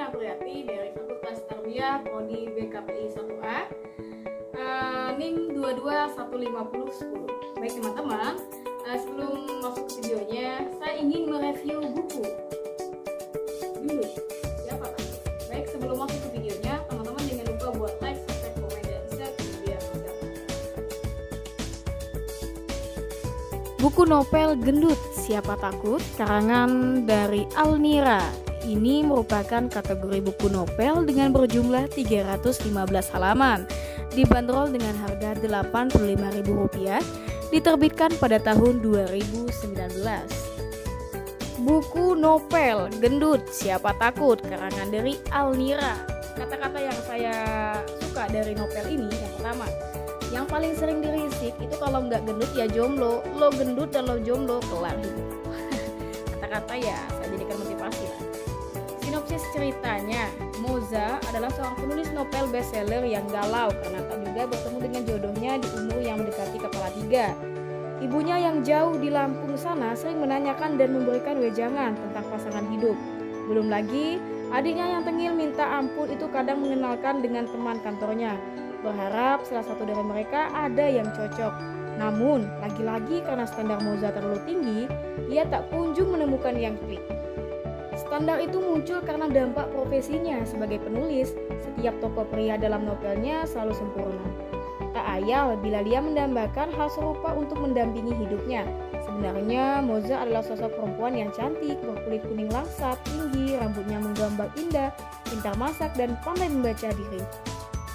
Saya Apriati dari Fakultas Tarbiyah Prodi BKPI 1A, NIM 221510. Baik teman-teman, sebelum masuk ke videonya, saya ingin mereview buku dulu. Siapa kan? Baik, sebelum masuk ke videonya, teman-teman jangan lupa buat like, subscribe, komen, dan share biar bermanfaat. Buku novel Gendut Siapa Takut karangan dari Alnira. Ini merupakan kategori buku novel dengan berjumlah 315 halaman. Dibanderol dengan harga Rp85.000, diterbitkan pada tahun 2019. Buku novel Gendut Siapa Takut karangan dari Alnira. Kata-kata yang saya suka dari novel ini yang pertama, yang paling sering dirisik itu kalau nggak gendut ya jomblo, lo gendut dan lo jomblo kelar hidup. Kata-kata ya saya jadikan motivasi lah. Sinopsis ceritanya, Moza adalah seorang penulis novel bestseller yang galau karena tak juga bertemu dengan jodohnya di umur yang mendekati kepala 3. Ibunya yang jauh di Lampung sana sering menanyakan dan memberikan wejangan tentang pasangan hidup. Belum lagi, adiknya yang tengil minta ampun itu kadang mengenalkan dengan teman kantornya, berharap salah satu dari mereka ada yang cocok. Namun, lagi-lagi karena standar Moza terlalu tinggi, ia tak kunjung menemukan yang klik. Standar itu muncul karena dampak profesinya sebagai penulis. Setiap tokoh pria dalam novelnya selalu sempurna. Tak ayal bila dia mendambakan hal serupa untuk mendampingi hidupnya. Sebenarnya Moza adalah sosok perempuan yang cantik, berkulit kuning langsat, tinggi, rambutnya menggambar indah, pintar masak, dan pandai membaca diri.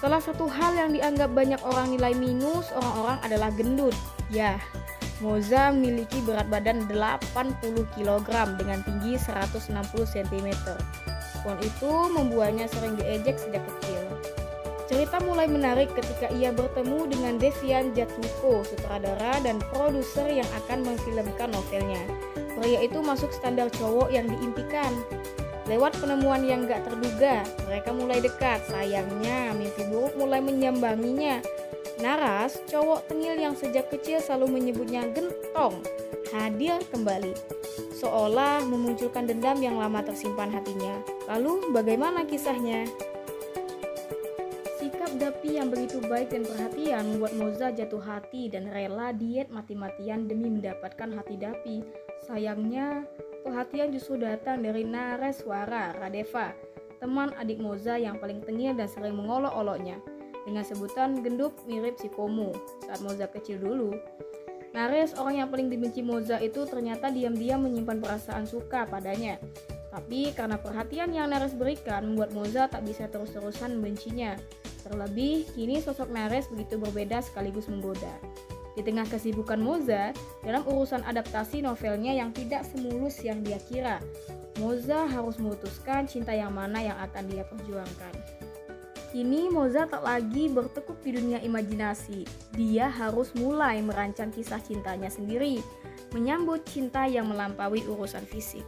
Salah satu hal yang dianggap banyak orang nilai minus orang-orang adalah gendut. Ya, Moza memiliki berat badan 80 kg dengan tinggi 160 cm. Pon itu membuatnya sering diejek sejak kecil. Cerita mulai menarik ketika ia bertemu dengan Devian Jatmiko, sutradara dan produser yang akan memfilmkan novelnya. Pria itu masuk standar cowok yang diimpikan. Lewat penemuan yang gak terduga, mereka mulai dekat. Sayangnya, mimpi buruk mulai menyambanginya. Naras, cowok tengil yang sejak kecil selalu menyebutnya gentong, hadir kembali, seolah memunculkan dendam yang lama tersimpan hatinya. Lalu bagaimana kisahnya? Sikap Dapi yang begitu baik dan perhatian membuat Moza jatuh hati dan rela diet mati-matian demi mendapatkan hati Dapi. Sayangnya, perhatian justru datang dari Nareswara Radeva, teman adik Moza yang paling tengil dan sering mengolok-oloknya dengan sebutan gendut mirip si Komo saat Moza kecil dulu. Nares, orang yang paling dibenci Moza itu ternyata diam-diam menyimpan perasaan suka padanya. Tapi karena perhatian yang Nares berikan membuat Moza tak bisa terus-terusan membencinya. Terlebih, kini sosok Nares begitu berbeda sekaligus menggoda. Di tengah kesibukan Moza dalam urusan adaptasi novelnya yang tidak semulus yang dia kira, Moza harus memutuskan cinta yang mana yang akan dia perjuangkan. Kini Moza tak lagi bertekuk di dunia imajinasi. Dia harus mulai merancang kisah cintanya sendiri, menyambut cinta yang melampaui urusan fisik.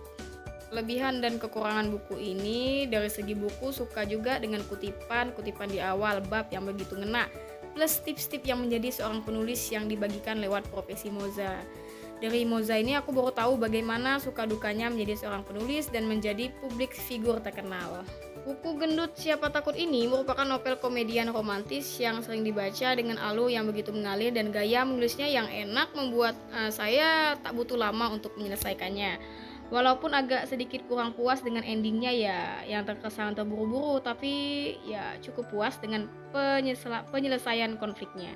Kelebihan dan kekurangan buku ini, dari segi buku suka juga dengan kutipan di awal bab yang begitu ngena, plus tips-tips yang menjadi seorang penulis yang dibagikan lewat profesi Moza. Dari Moza ini aku baru tahu bagaimana suka dukanya menjadi seorang penulis dan menjadi publik figur terkenal. Buku Gendut Siapa Takut ini merupakan novel komedian romantis yang sering dibaca dengan alur yang begitu mengalir dan gaya menulisnya yang enak membuat saya tak butuh lama untuk menyelesaikannya. Walaupun agak sedikit kurang puas dengan endingnya ya, yang terkesan terburu-buru, tapi ya cukup puas dengan penyelesaian konfliknya.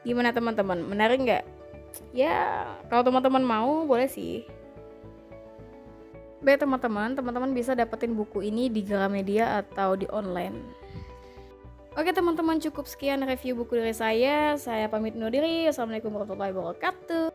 Gimana teman-teman? Menarik nggak? Ya, kalau teman-teman mau boleh sih. Baik teman-teman bisa dapetin buku ini di Gramedia atau di online. Oke teman-teman, cukup sekian review buku dari saya. Saya pamit undur diri. Assalamualaikum warahmatullahi wabarakatuh.